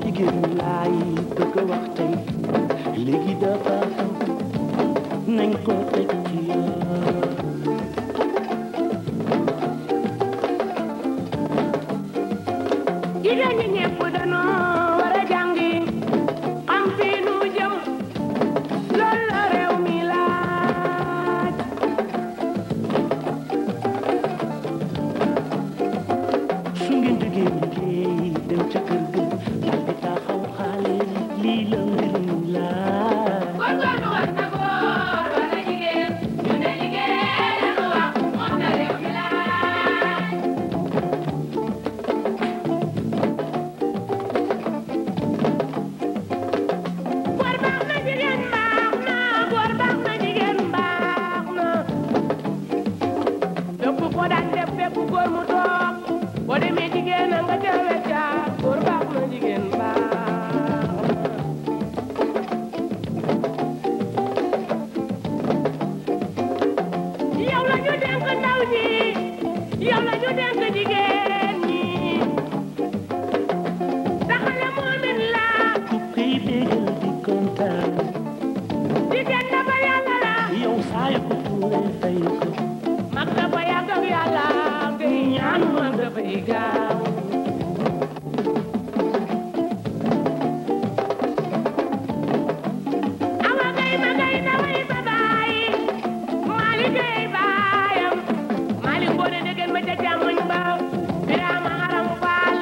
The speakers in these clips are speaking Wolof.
jigéen laay bëgg a wax tey léegi dafa xam nañ ko teg ci yoon. jigéen ñi ñëpp dañoo war a jàngi xam fi nu jëm loolu la réew mi laaj. su ngeen jógee liggéey dem ca kër ga daal di taxaw xaale lii la mbir mi laaj. góorgóorlu war na góor war na jigéen ñu ne liggéey lañu wax moom la réew mi laaj. góor baax na jigéen baax na góor baax na jigéen baax na lépp ko daan def fekk góor mu toog boo demee jigéen a nga ca wecca góor baax na jigéen baax na. yow la ñu dénk ndaw ñi yow la ñu dénk jigéen ñi taxale moomin la ku koy bégal di kontaan jigéen dafa yàlla la yow saa yu ko tuuree fay ko. mag dafa yàgg ak yàlla ngay ñaan mag dafay gaaw. awa gay ma gay na way ba baay maali gay baayam maali ngoone degen ma ca càmmoñ ba biraama aram faal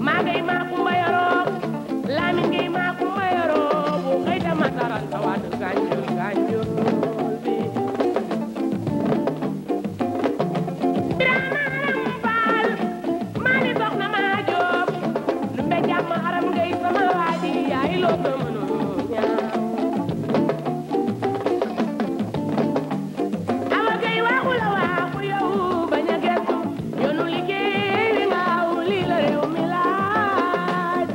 maa gay maa kumba yoroo laamin gay maa kumba yoroo bu xëy ta mataran ta waatu gànjol gànjol bi biraama aram faal maali soxna maa joob lu mbe jàmm aram gay sama waaji yaay loo ko mënoo ñaaw. awa gay waaxu la waaxu yow bañ a gëstu yoonu liggéey wi nga aw lii la réew mi laaj.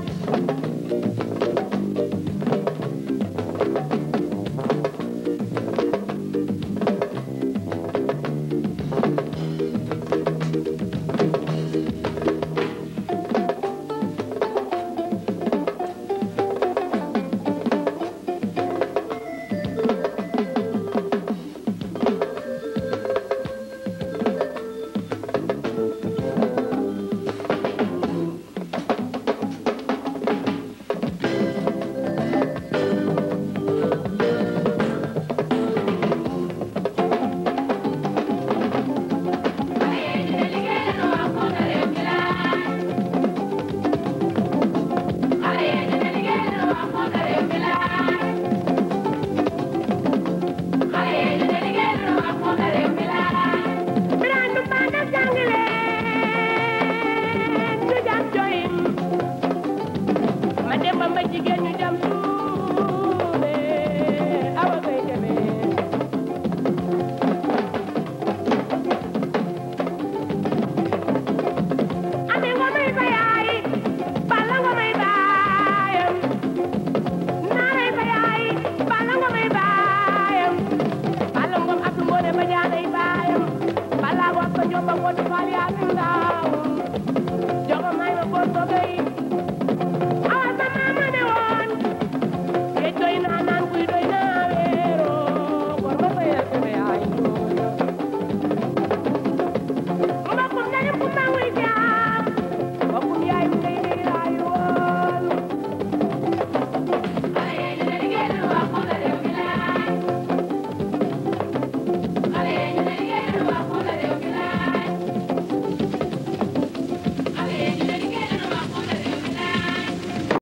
Birandu banda jàngile ñu jam joyim ma dem ba ma jigéen ñu jam suune awa gay deme ame ngo may ba yaay balla ngo may baayam naaray ba yaay balla ngo may baayam balla ngom abdu ngoone ba jaanay baayam balla wax ko jomba ngoon faal yaa ndaw